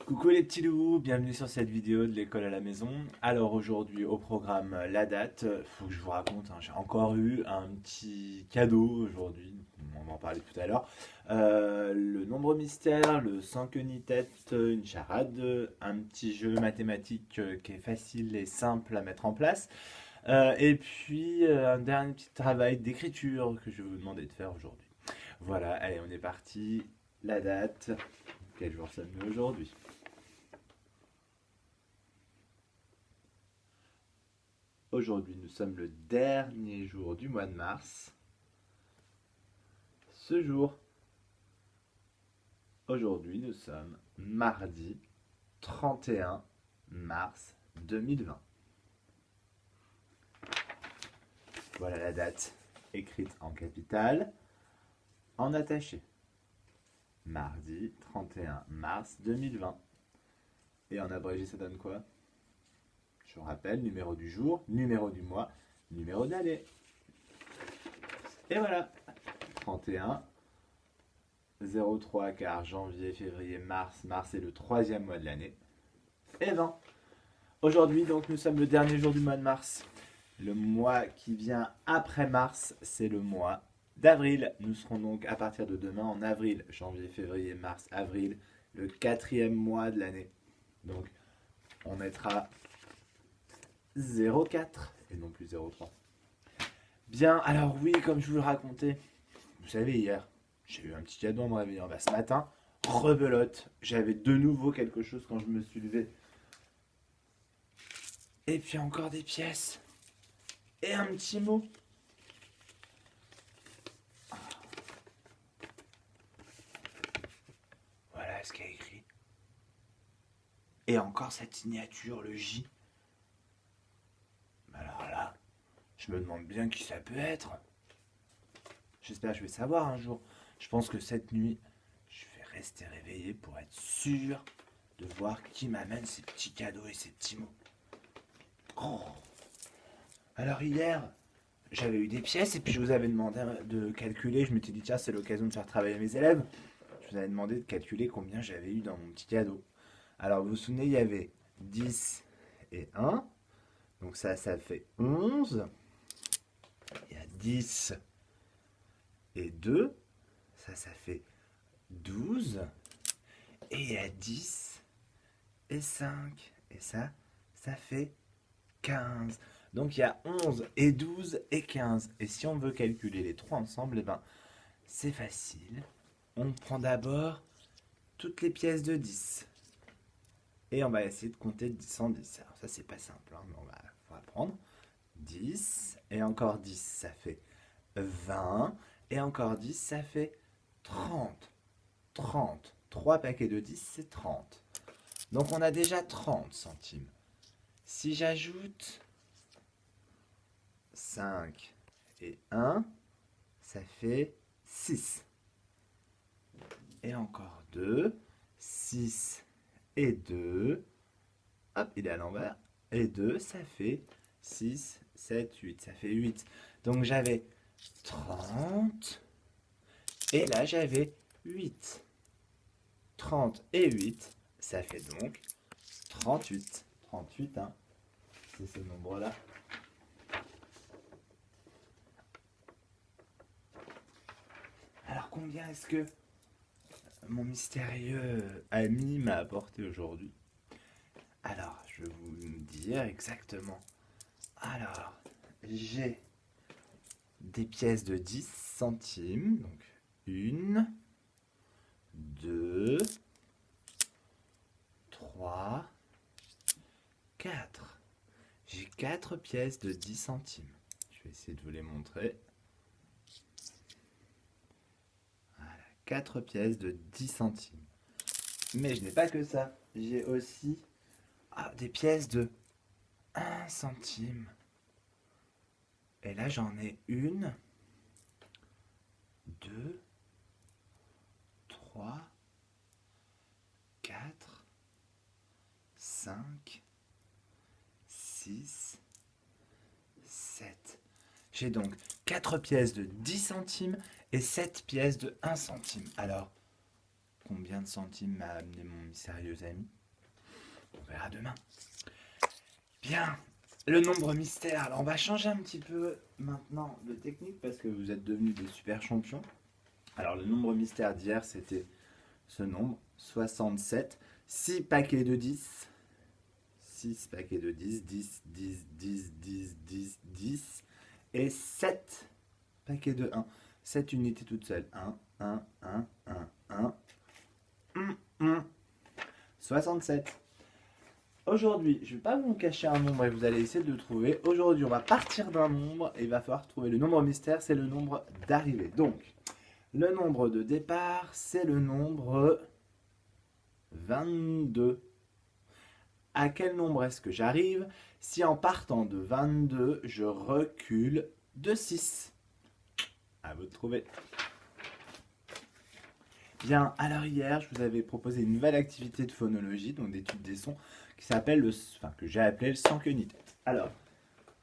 Coucou les petits loups, bienvenue sur cette vidéo de l'école à la maison. Alors aujourd'hui au programme la date, faut que je vous raconte, j'ai encore eu un petit cadeau aujourd'hui, on va en parler tout à l'heure. Le nombre mystère, le sans queue ni tête, une charade, un petit jeu mathématique qui est facile et simple à mettre en place. Et puis un dernier petit travail d'écriture que je vais vous demander de faire aujourd'hui. Voilà, allez on est parti, la date, quel jour sommes-nous aujourd'hui? Aujourd'hui, nous sommes le dernier jour du mois de mars. Ce jour, aujourd'hui, nous sommes mardi 31 mars 2020. Voilà la date écrite en capitale, en attaché. Mardi 31 mars 2020. Et en abrégé, ça donne quoi? Je vous rappelle, numéro du jour, numéro du mois, numéro d'année. Et voilà, 31 03 car janvier, février, mars. Mars est le troisième mois de l'année. Et 20. Aujourd'hui, donc, nous sommes le dernier jour du mois de mars. Le mois qui vient après mars, c'est le mois d'avril. Nous serons donc à partir de demain en avril. Janvier, février, mars, avril. Le quatrième mois de l'année. Donc, on mettra 04 et non plus 03. Bien, alors oui, comme je vous le racontais, vous savez, hier, j'ai eu un petit cadeau en me réveillant. Bah, ce matin, rebelote, j'avais de nouveau quelque chose quand je me suis levé. Et puis encore des pièces. Et un petit mot. Voilà ce qu'il y a écrit. Et encore cette signature, le J. Alors là, je me demande bien qui ça peut être. J'espère que je vais savoir un jour. Je pense que cette nuit, je vais rester réveillé pour être sûr de voir qui m'amène ces petits cadeaux et ces petits mots. Oh. Alors hier, j'avais eu des pièces et puis je vous avais demandé de calculer. Je m'étais dit, tiens, c'est l'occasion de faire travailler mes élèves. Je vous avais demandé de calculer combien j'avais eu dans mon petit cadeau. Alors vous vous souvenez, il y avait 10 et 1. Donc ça fait 11. Il y a 10 et 2. Ça fait 12. Et il y a 10 et 5. Et ça fait 15. Donc il y a 11 et 12 et 15. Et si on veut calculer les trois ensemble, eh ben, c'est facile. On prend d'abord toutes les pièces de 10. Et on va essayer de compter de 10 en 10. Alors ça, c'est pas simple, mais on va prendre 10. Et encore 10, ça fait 20. Et encore 10, ça fait 30. 30. 3 paquets de 10, c'est 30. Donc on a déjà 30 centimes. Si j'ajoute 5 et 1, ça fait 6. Et encore 2, 6 et 2. Hop, il est à l'envers. Et 2, ça fait 6, 7, 8. Ça fait 8. Donc j'avais 30. Et là, j'avais 8. 30 et 8, ça fait donc 38. 38, hein. C'est ce nombre-là. Alors combien est-ce que mon mystérieux ami m'a apporté aujourd'hui? Alors, je vais vous dire exactement. Alors, j'ai des pièces de 10 centimes. Donc, 1, 2, 3, 4. J'ai 4 pièces de 10 centimes. Je vais essayer de vous les montrer. Voilà, 4 pièces de 10 centimes. Mais je n'ai pas que ça. J'ai aussi des pièces de 1 centime. Et là, j'en ai 1, 2, 3, 4, 5, 6, 7. J'ai donc 4 pièces de 10 centimes et 7 pièces de 1 centime. Alors, combien de centimes m'a amené mon mystérieux ami. On verra demain. Bien, le nombre mystère. Alors on va changer un petit peu maintenant de technique parce que vous êtes devenus des super champions. Alors le nombre mystère d'hier, c'était ce nombre, 67. 6 paquets de 10. 6 paquets de 10, 10, 10, 10, 10, 10, 10. Et 7 paquets de 1. 7 unités toutes seules. 1, 1, 1, 1, 1. 67. Aujourd'hui, je ne vais pas vous cacher un nombre et vous allez essayer de le trouver. Aujourd'hui, on va partir d'un nombre et il va falloir trouver le nombre mystère, c'est le nombre d'arrivée. Donc, le nombre de départ, c'est le nombre 22. À quel nombre est-ce que j'arrive si en partant de 22, je recule de 6? À vous de trouver. Bien, alors hier, je vous avais proposé une nouvelle activité de phonologie, donc d'étude des sons, que j'ai appelé le sans queue ni tête. Alors,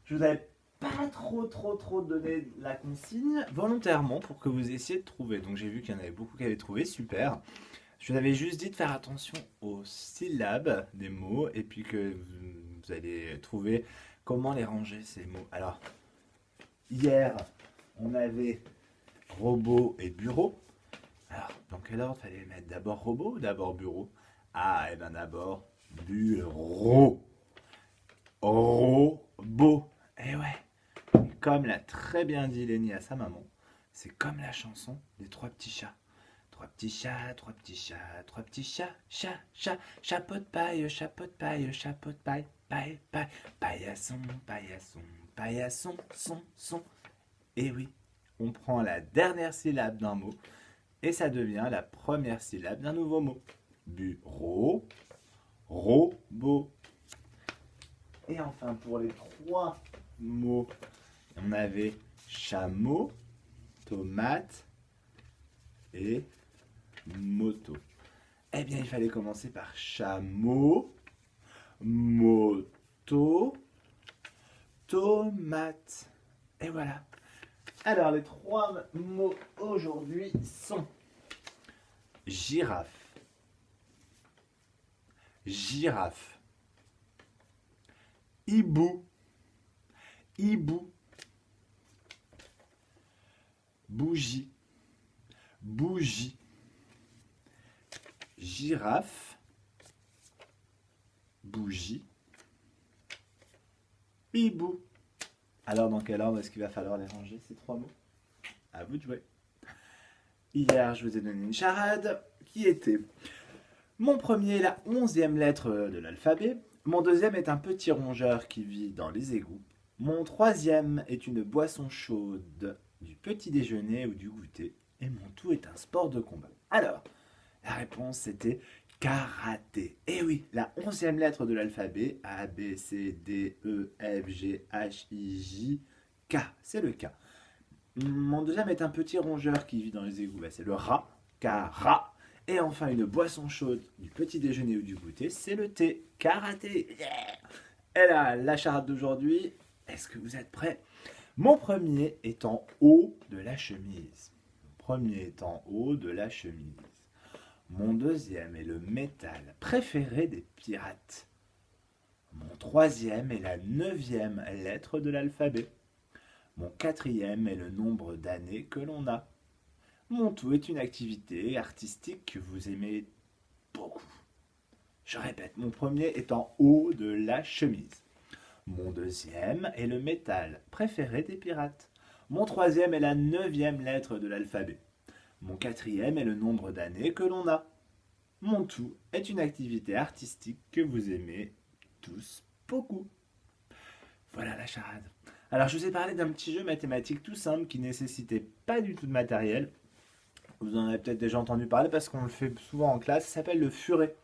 je vous avais pas trop donné la consigne volontairement pour que vous essayiez de trouver. Donc j'ai vu qu'il y en avait beaucoup qui avaient trouvé, super. Je vous avais juste dit de faire attention aux syllabes des mots et puis que vous allez trouver comment les ranger ces mots. Alors, hier, on avait robot et bureau. Alors, dans quel ordre fallait mettre? D'abord robot ou d'abord bureau? Ah, et bien d'abord bureau. Robot. Eh ouais, comme l'a très bien dit Lenny à sa maman, c'est comme la chanson des trois petits chats. Trois petits chats, trois petits chats, trois petits chats, chat, chapeau de paille, paille, paillasson, paillasson, paillasson, son. Et oui, on prend la dernière syllabe d'un mot et ça devient la première syllabe d'un nouveau mot. Bureau, robot. Et enfin, pour les trois mots, on avait chameau, tomate et moto. Eh bien, il fallait commencer par chameau, moto, tomate. Et voilà. Alors, les trois mots aujourd'hui sont girafe, girafe, hibou, hibou, bougie, bougie, girafe, bougie, hibou. Alors, dans quel ordre est-ce qu'il va falloir les ranger, ces trois mots? À vous de jouer. Hier, je vous ai donné une charade qui était: mon premier est la 11e lettre de l'alphabet. Mon deuxième est un petit rongeur qui vit dans les égouts. Mon troisième est une boisson chaude du petit déjeuner ou du goûter. Et mon tout est un sport de combat. Alors, la réponse c'était karaté. Et oui, la 11e lettre de l'alphabet, A, B, C, D, E, F, G, H, I, J, K. C'est le K. Mon deuxième est un petit rongeur qui vit dans les égouts. C'est le rat, kara. Et enfin, une boisson chaude du petit déjeuner ou du goûter, c'est le thé, karaté. Yeah. Et là, la charade d'aujourd'hui, est-ce que vous êtes prêts? Mon premier est en haut de la chemise. Mon premier est en haut de la chemise. Mon deuxième est le métal préféré des pirates. Mon troisième est la 9e lettre de l'alphabet. Mon quatrième est le nombre d'années que l'on a. Mon tout est une activité artistique que vous aimez beaucoup. Je répète, mon premier est en haut de la chemise. Mon deuxième est le métal préféré des pirates. Mon troisième est la 9e lettre de l'alphabet. Mon quatrième est le nombre d'années que l'on a. Mon tout est une activité artistique que vous aimez tous beaucoup. Voilà la charade. Alors je vous ai parlé d'un petit jeu mathématique tout simple qui nécessitait pas du tout de matériel. Vous en avez peut-être déjà entendu parler parce qu'on le fait souvent en classe. Ça s'appelle le furet.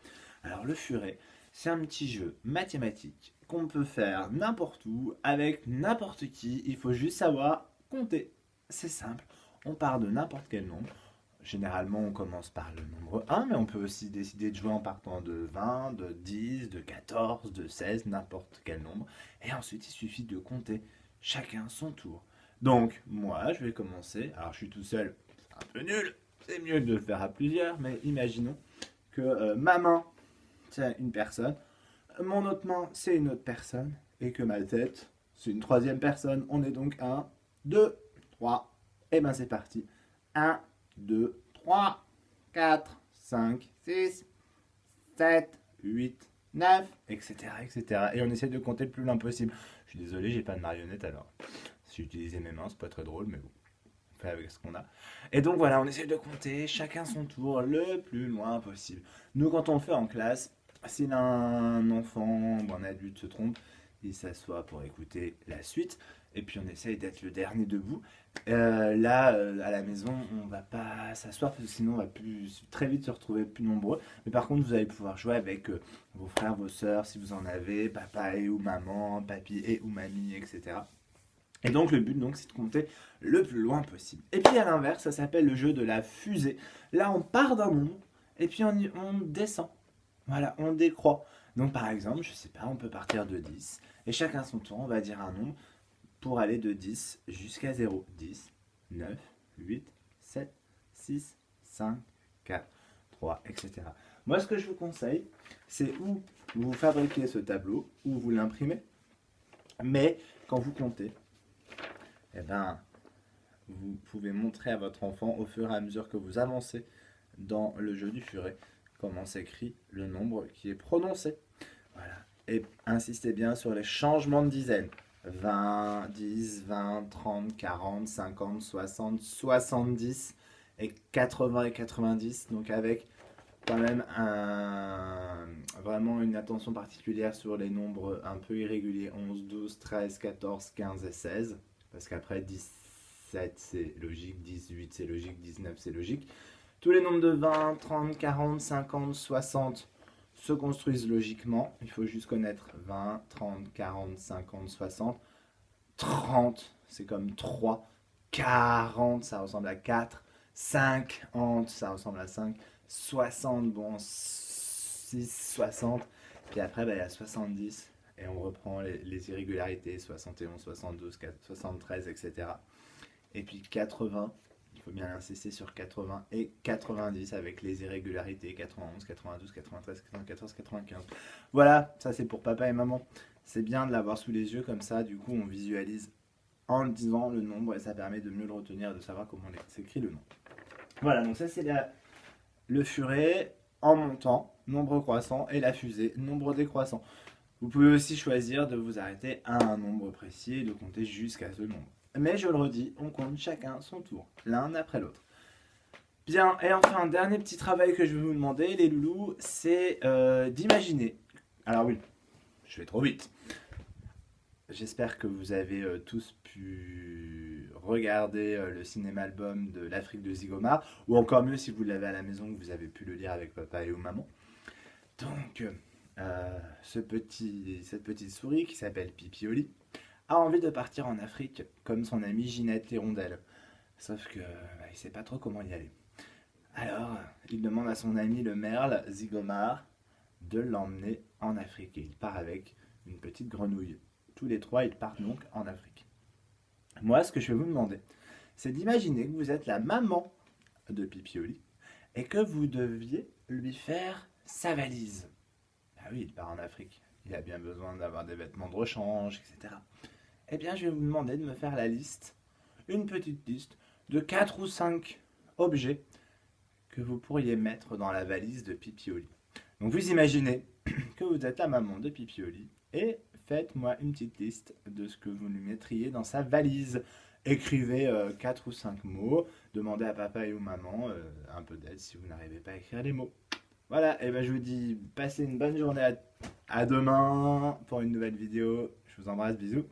Alors le furet, c'est un petit jeu mathématique qu'on peut faire n'importe où, avec n'importe qui. Il faut juste savoir compter. C'est simple. On part de n'importe quel nombre. Généralement, on commence par le nombre 1, mais on peut aussi décider de jouer en partant de 20, de 10, de 14, de 16, n'importe quel nombre. Et ensuite, il suffit de compter chacun son tour. Donc, moi, je vais commencer. Alors, je suis tout seul, c'est un peu nul. c'est mieux de le faire à plusieurs, mais imaginons que ma main, c'est une personne, mon autre main, c'est une autre personne, et que ma tête, c'est une troisième personne. On est donc 1, 2, 3. Et ben c'est parti. 1, 2, 3, 4, 5, 6, 7, 8, 9, etc., etc. Et on essaie de compter le plus loin possible. Je suis désolé, j'ai pas de marionnette alors. Si j'utilisais mes mains, c'est pas très drôle, mais bon, on fait avec ce qu'on a. Et donc voilà, on essaie de compter chacun son tour le plus loin possible. Nous, quand on le fait en classe, si un enfant ou un adulte se trompe, il s'assoit pour écouter la suite. Et puis on essaye d'être le dernier debout. Là, à la maison, on va pas s'asseoir parce que sinon on va plus, très vite se retrouver plus nombreux. Mais par contre, vous allez pouvoir jouer avec vos frères, vos sœurs, si vous en avez, papa et ou maman, papy et ou mamie, etc. Et donc le but donc c'est de compter le plus loin possible. Et puis à l'inverse, ça s'appelle le jeu de la fusée. Là, on part d'un nombre et puis on descend. Voilà, on décroît. Donc par exemple, je sais pas, on peut partir de 10 et chacun son tour, on va dire un nombre pour aller de 10 jusqu'à 0. 10, 9, 8, 7, 6, 5, 4, 3, etc. Moi, ce que je vous conseille, c'est ou vous fabriquez ce tableau, ou vous l'imprimez, mais quand vous comptez, eh ben, vous pouvez montrer à votre enfant au fur et à mesure que vous avancez dans le jeu du furet comment s'écrit le nombre qui est prononcé. Voilà. Et insistez bien sur les changements de dizaines. 20, 10, 20, 30, 40, 50, 60, 70 et 80 et 90. Donc avec quand même vraiment une attention particulière sur les nombres un peu irréguliers. 11, 12, 13, 14, 15 et 16. Parce qu'après 17 c'est logique, 18 c'est logique, 19 c'est logique. Tous les nombres de 20, 30, 40, 50, 60 se construisent logiquement. Il faut juste connaître 20, 30, 40, 50, 60. 30, c'est comme 3. 40, ça ressemble à 4. 50, ça ressemble à 5. 60, bon, 6, 60. Puis après, il y a 70. Et on reprend les irrégularités, 71, 72, 73, etc. Et puis 80, il faut bien insister sur 80 et 90 avec les irrégularités, 91, 92, 93, 94, 95. Voilà, ça c'est pour papa et maman. C'est bien de l'avoir sous les yeux comme ça, du coup on visualise en disant le nombre et ça permet de mieux le retenir, de savoir comment s'écrit le nombre. Voilà, donc ça c'est le furet en montant, nombre croissant, et la fusée, nombre décroissant. Vous pouvez aussi choisir de vous arrêter à un nombre précis et de compter jusqu'à ce nombre. Mais je le redis, on compte chacun son tour, l'un après l'autre. Bien, et enfin, un dernier petit travail que je vais vous demander, les loulous, c'est d'imaginer. Alors oui, je vais trop vite. J'espère que vous avez tous pu regarder le cinéma-album de l'Afrique de Zygomar, ou encore mieux si vous l'avez à la maison, que vous avez pu le lire avec papa et ou maman. Donc, cette petite souris qui s'appelle Pipioli a envie de partir en Afrique comme son amie Ginette l'hirondelle. Sauf que il sait pas trop comment y aller. Alors, il demande à son ami le merle Zygomar de l'emmener en Afrique et il part avec une petite grenouille. Tous les trois, ils partent donc en Afrique. Moi, ce que je vais vous demander, c'est d'imaginer que vous êtes la maman de Pipioli et que vous deviez lui faire sa valise. Ah oui, il part en Afrique. Il a bien besoin d'avoir des vêtements de rechange, etc. Eh bien, je vais vous demander de me faire la liste, une petite liste de 4 ou 5 objets que vous pourriez mettre dans la valise de Pipioli. Donc vous imaginez que vous êtes la maman de Pipioli et faites-moi une petite liste de ce que vous lui mettriez dans sa valise. Écrivez 4 ou 5 mots, demandez à papa et ou maman un peu d'aide si vous n'arrivez pas à écrire les mots. Voilà, et ben je vous dis passez une bonne journée à demain pour une nouvelle vidéo. Je vous embrasse, bisous.